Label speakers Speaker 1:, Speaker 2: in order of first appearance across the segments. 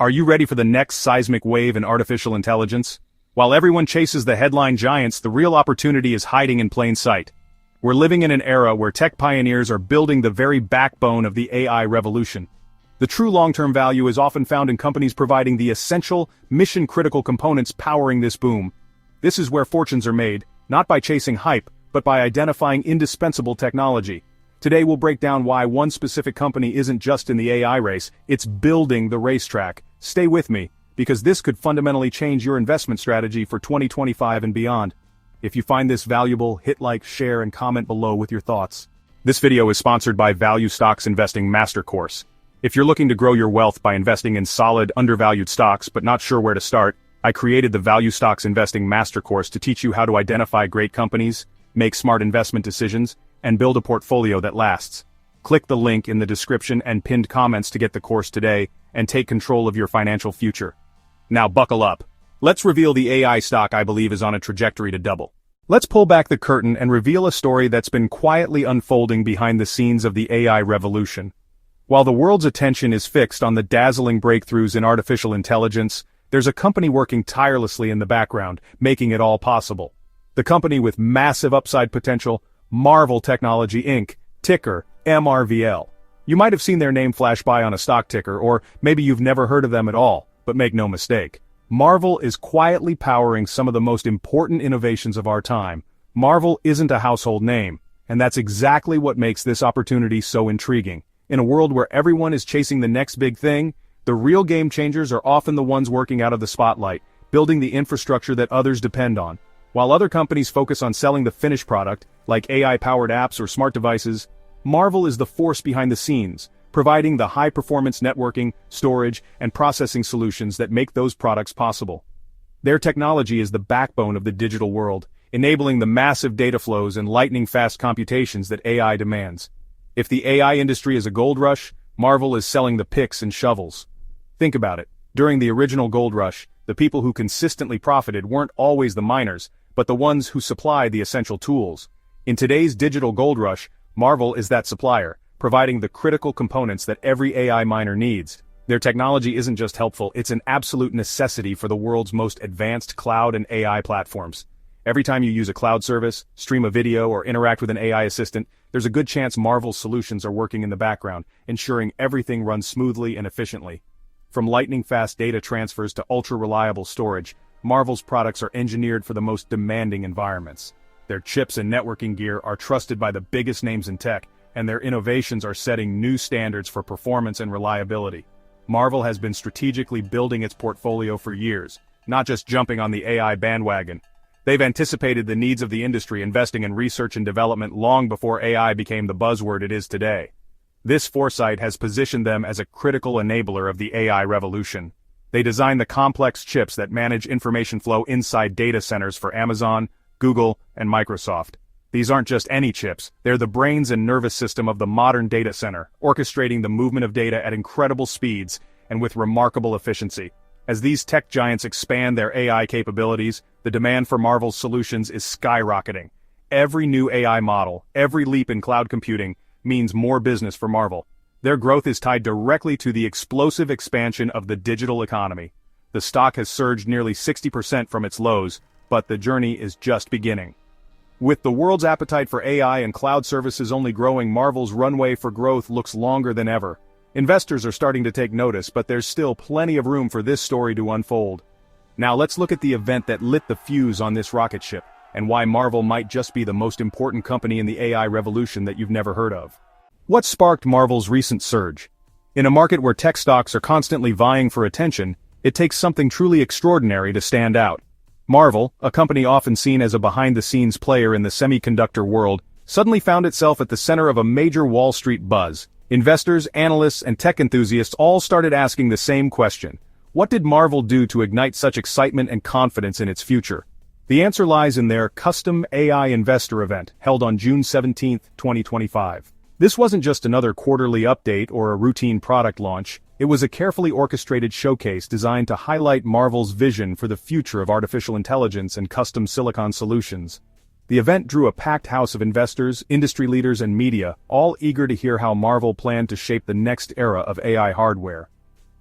Speaker 1: Are you ready for the next seismic wave in artificial intelligence? While everyone chases the headline giants, the real opportunity is hiding in plain sight. We're living in an era where tech pioneers are building the very backbone of the AI revolution. The true long-term value is often found in companies providing the essential, mission-critical components powering this boom. This is where fortunes are made, not by chasing hype, but by identifying indispensable technology. Today we'll break down why one specific company isn't just in the AI race, it's building the racetrack. Stay with me, because this could fundamentally change your investment strategy for 2025 and beyond. If you find this valuable, hit like, share, and comment below with your thoughts. This video is sponsored by Value Stocks Investing Master Course. If you're looking to grow your wealth by investing in solid, undervalued stocks but not sure where to start, I created the Value Stocks Investing Master Course to teach you how to identify great companies, make smart investment decisions, and build a portfolio that lasts. Click the link in the description and pinned comments to get the course today and take control of your financial future. Now buckle up. Let's reveal the AI stock I believe is on a trajectory to double. Let's pull back the curtain and reveal a story that's been quietly unfolding behind the scenes of the AI revolution. While the world's attention is fixed on the dazzling breakthroughs in artificial intelligence, there's a company working tirelessly in the background, making it all possible. The company with massive upside potential, Marvell Technology Inc., ticker MRVL. You might have seen their name flash by on a stock ticker, or maybe you've never heard of them at all, but make no mistake. Marvell is quietly powering some of the most important innovations of our time. Marvell isn't a household name, and that's exactly what makes this opportunity so intriguing. In a world where everyone is chasing the next big thing, the real game changers are often the ones working out of the spotlight, building the infrastructure that others depend on. While other companies focus on selling the finished product, like AI-powered apps or smart devices, Marvell is the force behind the scenes, providing the high-performance networking, storage, and processing solutions that make those products possible. Their technology is the backbone of the digital world, enabling the massive data flows and lightning-fast computations that AI demands. If the AI industry is a gold rush, Marvell is selling the picks and shovels. Think about it. During the original gold rush, the people who consistently profited weren't always the miners, but the ones who supplied the essential tools. In today's digital gold rush, Marvell is that supplier, providing the critical components that every AI miner needs. Their technology isn't just helpful, it's an absolute necessity for the world's most advanced cloud and AI platforms. Every time you use a cloud service, stream a video, or interact with an AI assistant, there's a good chance Marvell's solutions are working in the background, ensuring everything runs smoothly and efficiently. From lightning-fast data transfers to ultra-reliable storage, Marvell's products are engineered for the most demanding environments. Their chips and networking gear are trusted by the biggest names in tech, and their innovations are setting new standards for performance and reliability. Marvell has been strategically building its portfolio for years, not just jumping on the AI bandwagon. They've anticipated the needs of the industry, investing in research and development long before AI became the buzzword it is today. This foresight has positioned them as a critical enabler of the AI revolution. They design the complex chips that manage information flow inside data centers for Amazon, Google, and Microsoft. These aren't just any chips, they're the brains and nervous system of the modern data center, orchestrating the movement of data at incredible speeds and with remarkable efficiency. As these tech giants expand their AI capabilities, the demand for Marvell's solutions is skyrocketing. Every new AI model, every leap in cloud computing, means more business for Marvell. Their growth is tied directly to the explosive expansion of the digital economy. The stock has surged nearly 60% from its lows, but the journey is just beginning. With the world's appetite for AI and cloud services only growing, Marvell's runway for growth looks longer than ever. Investors are starting to take notice, but there's still plenty of room for this story to unfold. Now let's look at the event that lit the fuse on this rocket ship, and why Marvell might just be the most important company in the AI revolution that you've never heard of. What sparked Marvell's recent surge? In a market where tech stocks are constantly vying for attention, it takes something truly extraordinary to stand out. Marvell, a company often seen as a behind-the-scenes player in the semiconductor world, suddenly found itself at the center of a major Wall Street buzz. Investors, analysts, and tech enthusiasts all started asking the same question. What did Marvell do to ignite such excitement and confidence in its future? The answer lies in their custom AI investor event, held on June 17, 2025. This wasn't just another quarterly update or a routine product launch. It was a carefully orchestrated showcase designed to highlight Marvell's vision for the future of artificial intelligence and custom silicon solutions. The event drew a packed house of investors, industry leaders, and media, all eager to hear how Marvell planned to shape the next era of AI hardware.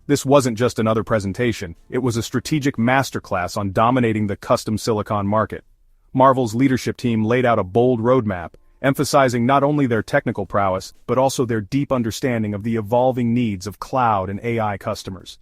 Speaker 1: This wasn't just another presentation, it was a strategic masterclass on dominating the custom silicon market. Marvell's leadership team laid out a bold roadmap, emphasizing not only their technical prowess, but also their deep understanding of the evolving needs of cloud and AI customers.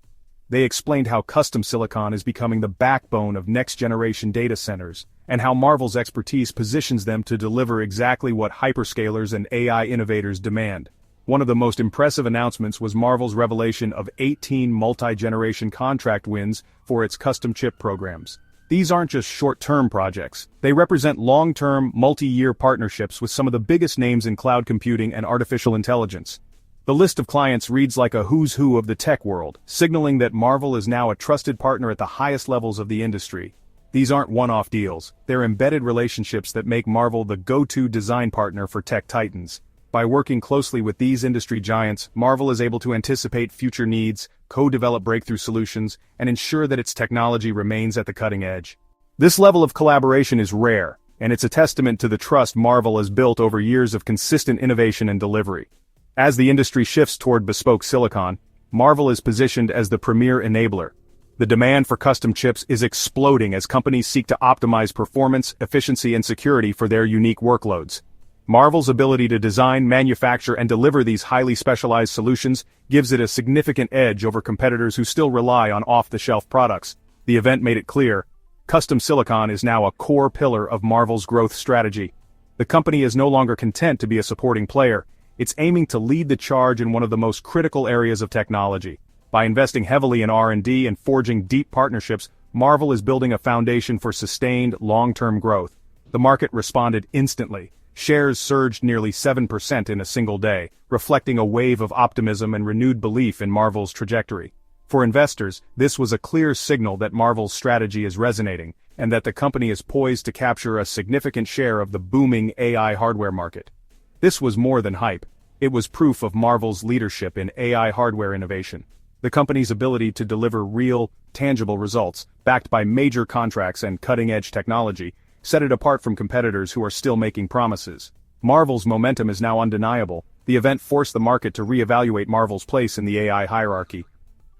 Speaker 1: They explained how custom silicon is becoming the backbone of next-generation data centers, and how Marvell's expertise positions them to deliver exactly what hyperscalers and AI innovators demand. One of the most impressive announcements was Marvell's revelation of 18 multi-generation contract wins for its custom chip programs. These aren't just short-term projects, they represent long-term, multi-year partnerships with some of the biggest names in cloud computing and artificial intelligence. The list of clients reads like a who's who of the tech world, signaling that Marvell is now a trusted partner at the highest levels of the industry. These aren't one-off deals, they're embedded relationships that make Marvell the go-to design partner for tech titans. By working closely with these industry giants, Marvell is able to anticipate future needs, co-develop breakthrough solutions, and ensure that its technology remains at the cutting edge. This level of collaboration is rare, and it's a testament to the trust Marvell has built over years of consistent innovation and delivery. As the industry shifts toward bespoke silicon, Marvell is positioned as the premier enabler. The demand for custom chips is exploding as companies seek to optimize performance, efficiency, and security for their unique workloads. Marvell's ability to design, manufacture, and deliver these highly specialized solutions gives it a significant edge over competitors who still rely on off-the-shelf products. The event made it clear, custom silicon is now a core pillar of Marvell's growth strategy. The company is no longer content to be a supporting player, it's aiming to lead the charge in one of the most critical areas of technology. By investing heavily in R&D and forging deep partnerships, Marvell is building a foundation for sustained, long-term growth. The market responded instantly. Shares surged nearly 7% in a single day, reflecting a wave of optimism and renewed belief in Marvell's trajectory. For investors, this was a clear signal that Marvell's strategy is resonating, and that the company is poised to capture a significant share of the booming AI hardware market. This was more than hype. It was proof of Marvell's leadership in AI hardware innovation. The company's ability to deliver real, tangible results, backed by major contracts and cutting-edge technology, set it apart from competitors who are still making promises. Marvell's momentum is now undeniable. The event forced the market to reevaluate Marvell's place in the AI hierarchy.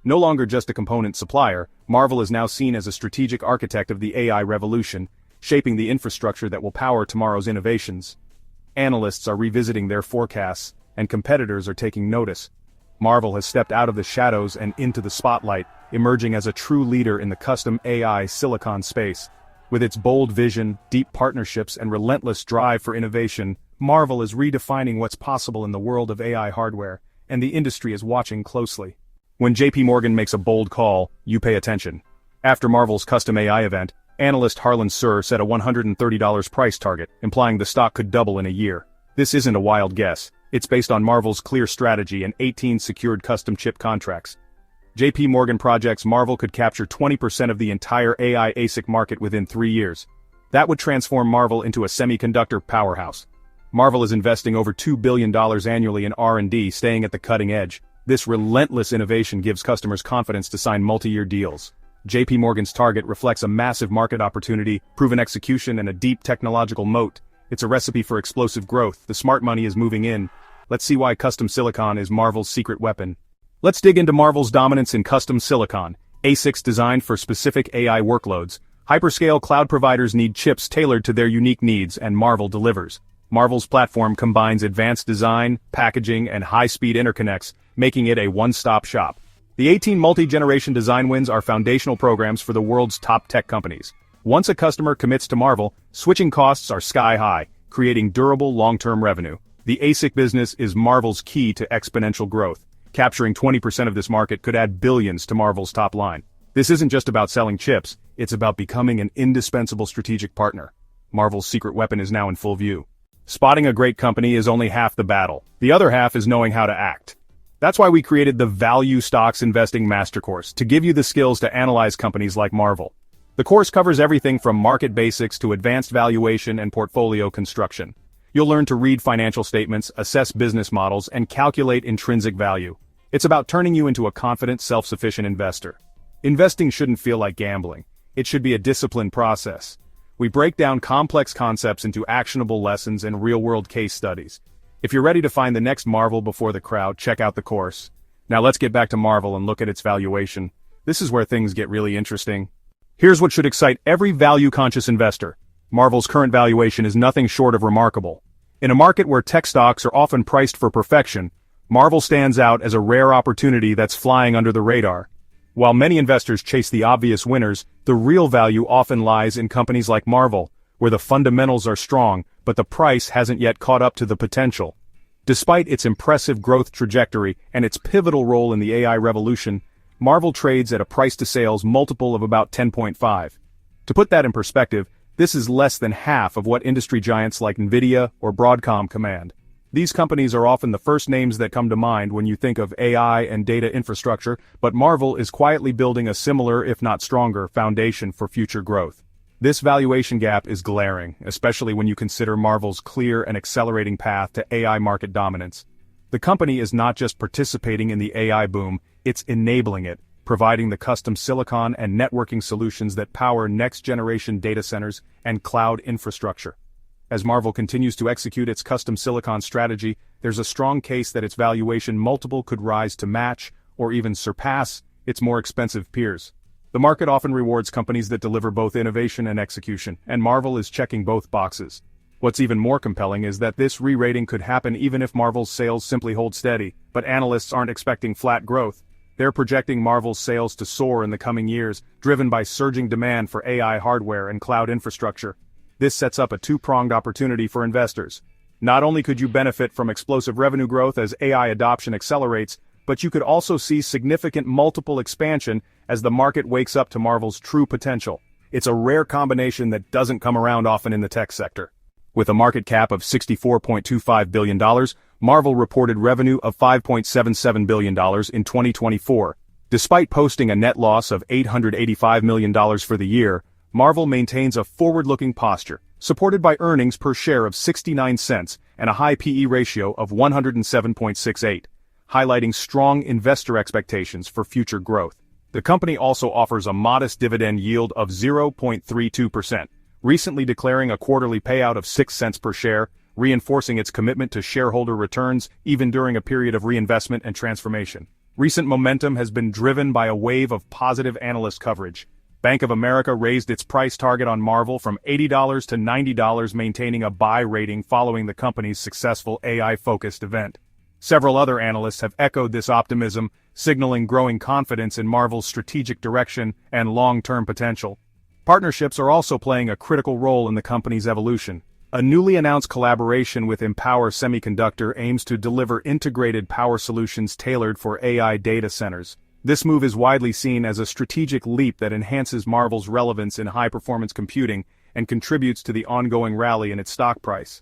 Speaker 1: No longer just a component supplier, Marvell is now seen as a strategic architect of the AI revolution, shaping the infrastructure that will power tomorrow's innovations. Analysts are revisiting their forecasts, and competitors are taking notice. Marvell has stepped out of the shadows and into the spotlight, emerging as a true leader in the custom AI silicon space. With its bold vision, deep partnerships, and relentless drive for innovation, Marvell is redefining what's possible in the world of AI hardware, and the industry is watching closely. When JPMorgan makes a bold call, you pay attention. After Marvell's custom AI event, analyst Harlan Sur set a $130 price target, implying the stock could double in a year. This isn't a wild guess. It's based on Marvell's clear strategy and 18 secured custom chip contracts. JPMorgan projects Marvell could capture 20% of the entire AI ASIC market within 3 years. That would transform Marvell into a semiconductor powerhouse. Marvell is investing over $2 billion annually in R&D, staying at the cutting edge. This relentless innovation gives customers confidence to sign multi-year deals. JPMorgan's target reflects a massive market opportunity, proven execution, and a deep technological moat. It's a recipe for explosive growth. The smart money is moving in. Let's see why custom silicon is Marvell's secret weapon. Let's dig into Marvell's dominance in custom silicon, ASICs designed for specific AI workloads. Hyperscale cloud providers need chips tailored to their unique needs, and Marvell delivers. Marvell's platform combines advanced design, packaging, and high-speed interconnects, making it a one-stop shop. The 18 multi-generation design wins are foundational programs for the world's top tech companies. Once a customer commits to Marvell, switching costs are sky-high, creating durable long-term revenue. The ASIC business is Marvell's key to exponential growth. Capturing 20% of this market could add billions to Marvell's top line. This isn't just about selling chips, it's about becoming an indispensable strategic partner. Marvell's secret weapon is now in full view. Spotting a great company is only half the battle. The other half is knowing how to act. That's why we created the Value Stocks Investing Master Course, to give you the skills to analyze companies like Marvell. The course covers everything from market basics to advanced valuation and portfolio construction. You'll learn to read financial statements, assess business models, and calculate intrinsic value. It's about turning you into a confident, self-sufficient investor. Investing shouldn't feel like gambling. It should be a disciplined process. We break down complex concepts into actionable lessons and real-world case studies. If you're ready to find the next Marvell before the crowd, check out the course. Now let's get back to Marvell and look at its valuation. This is where things get really interesting. Here's what should excite every value-conscious investor. Marvell's current valuation is nothing short of remarkable. In a market where tech stocks are often priced for perfection, Marvell stands out as a rare opportunity that's flying under the radar. While many investors chase the obvious winners, the real value often lies in companies like Marvell, where the fundamentals are strong, but the price hasn't yet caught up to the potential. Despite its impressive growth trajectory and its pivotal role in the AI revolution, Marvell trades at a price-to-sales multiple of about 10.5. To put that in perspective, this is less than half of what industry giants like NVIDIA or Broadcom command. These companies are often the first names that come to mind when you think of AI and data infrastructure, but Marvell is quietly building a similar, if not stronger, foundation for future growth. This valuation gap is glaring, especially when you consider Marvell's clear and accelerating path to AI market dominance. The company is not just participating in the AI boom, it's enabling it, providing the custom silicon and networking solutions that power next-generation data centers and cloud infrastructure. As Marvell continues to execute its custom silicon strategy, there's a strong case that its valuation multiple could rise to match, or even surpass, its more expensive peers. The market often rewards companies that deliver both innovation and execution, and Marvell is checking both boxes. What's even more compelling is that this re-rating could happen even if Marvell's sales simply hold steady, but analysts aren't expecting flat growth. They're projecting Marvell's sales to soar in the coming years, driven by surging demand for AI hardware and cloud infrastructure. This sets up a two-pronged opportunity for investors. Not only could you benefit from explosive revenue growth as AI adoption accelerates, but you could also see significant multiple expansion as the market wakes up to Marvell's true potential. It's a rare combination that doesn't come around often in the tech sector. With a market cap of $64.25 billion, Marvell reported revenue of $5.77 billion in 2024. Despite posting a net loss of $885 million for the year, Marvell maintains a forward-looking posture, supported by earnings per share of 69 cents and a high PE ratio of 107.68, highlighting strong investor expectations for future growth. The company also offers a modest dividend yield of 0.32%, recently declaring a quarterly payout of 6 cents per share, reinforcing its commitment to shareholder returns even during a period of reinvestment and transformation. Recent momentum has been driven by a wave of positive analyst coverage. Bank of America raised its price target on Marvell from $80 to $90, maintaining a buy rating following the company's successful AI-focused event. Several other analysts have echoed this optimism, signaling growing confidence in Marvell's strategic direction and long-term potential. Partnerships are also playing a critical role in the company's evolution. A newly announced collaboration with 𝗗𝗓𝗏 Semiconductor aims to deliver integrated power solutions tailored for AI data centers. This move is widely seen as a strategic leap that enhances Marvell's relevance in high-performance computing and contributes to the ongoing rally in its stock price.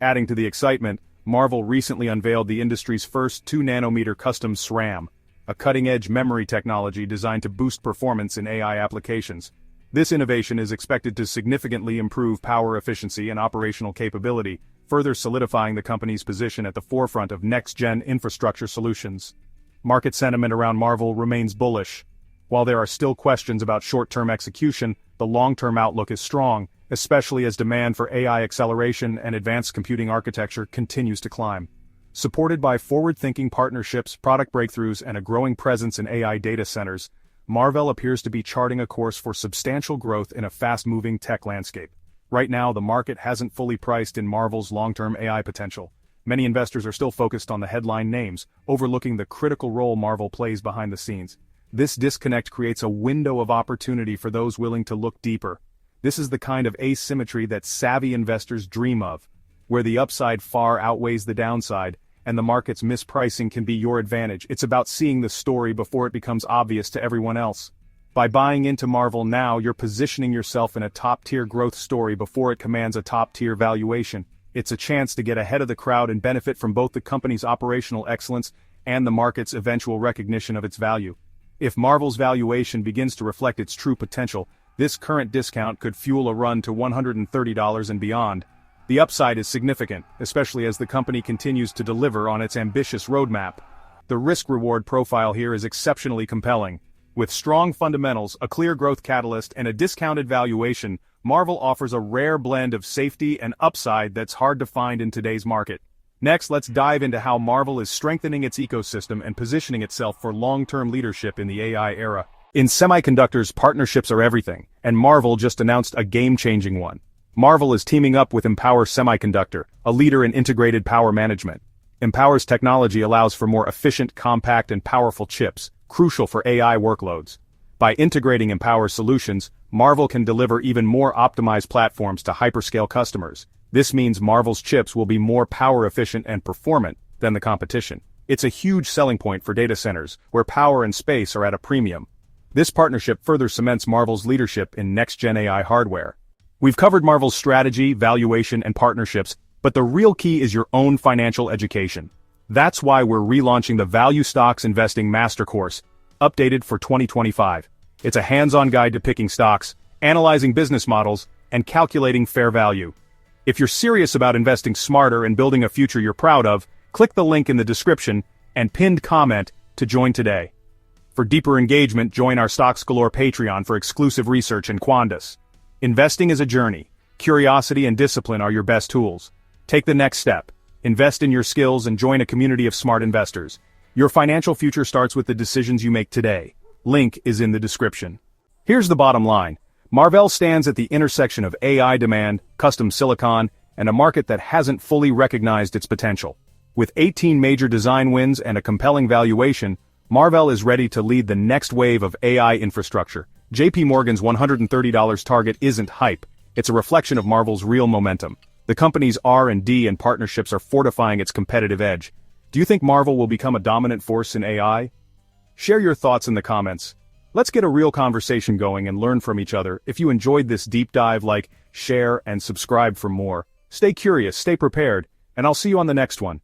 Speaker 1: Adding to the excitement, Marvell recently unveiled the industry's first 2-nanometer custom SRAM, a cutting-edge memory technology designed to boost performance in AI applications. This innovation is expected to significantly improve power efficiency and operational capability, further solidifying the company's position at the forefront of next-gen infrastructure solutions. Market sentiment around Marvell remains bullish. While there are still questions about short-term execution, the long-term outlook is strong, especially as demand for AI acceleration and advanced computing architecture continues to climb. Supported by forward-thinking partnerships, product breakthroughs, and a growing presence in AI data centers, Marvell appears to be charting a course for substantial growth in a fast-moving tech landscape. Right now, the market hasn't fully priced in Marvell's long-term AI potential. Many investors are still focused on the headline names, overlooking the critical role Marvell plays behind the scenes. This disconnect creates a window of opportunity for those willing to look deeper. This is the kind of asymmetry that savvy investors dream of, where the upside far outweighs the downside, and the market's mispricing can be your advantage. It's about seeing the story before it becomes obvious to everyone else. By buying into Marvell now, you're positioning yourself in a top-tier growth story before it commands a top-tier valuation. It's a chance to get ahead of the crowd and benefit from both the company's operational excellence and the market's eventual recognition of its value. If Marvell's valuation begins to reflect its true potential, this current discount could fuel a run to $130 and beyond. The upside is significant, especially as the company continues to deliver on its ambitious roadmap. The risk-reward profile here is exceptionally compelling. With strong fundamentals, a clear growth catalyst, and a discounted valuation, Marvell offers a rare blend of safety and upside that's hard to find in today's market. Next, let's dive into how Marvell is strengthening its ecosystem and positioning itself for long-term leadership in the AI era. In semiconductors, partnerships are everything, and Marvell just announced a game-changing one. Marvell is teaming up with Semiconductor, a leader in integrated power management. Empower's technology allows for more efficient, compact, and powerful chips, crucial for AI workloads. By integrating Empower's solutions, Marvell can deliver even more optimized platforms to hyperscale customers. This means Marvell's chips will be more power-efficient and performant than the competition. It's a huge selling point for data centers, where power and space are at a premium. This partnership further cements Marvell's leadership in next-gen AI hardware. We've covered Marvell's strategy, valuation, and partnerships, but the real key is your own financial education. That's why we're relaunching the Value Stocks Investing Master Course, updated for 2025. It's a hands-on guide to picking stocks, analyzing business models, and calculating fair value. If you're serious about investing smarter and building a future you're proud of, click the link in the description and pinned comment to join today. For deeper engagement, join our Stocks Galore Patreon for exclusive research and Quandus. Investing is a journey. Curiosity and discipline are your best tools. Take the next step. Invest in your skills and join a community of smart investors. Your financial future starts with the decisions you make today. Link is in the description. Here's the bottom line. Marvell stands at the intersection of AI demand, custom silicon, and a market that hasn't fully recognized its potential. With 18 major design wins and a compelling valuation, Marvell is ready to lead the next wave of AI infrastructure. JPMorgan's $130 target isn't hype, it's a reflection of Marvell's real momentum. The company's R&D and partnerships are fortifying its competitive edge. Do you think Marvell will become a dominant force in AI? Share your thoughts in the comments. Let's get a real conversation going and learn from each other. If you enjoyed this deep dive, like, share, and subscribe for more. Stay curious, stay prepared, and I'll see you on the next one.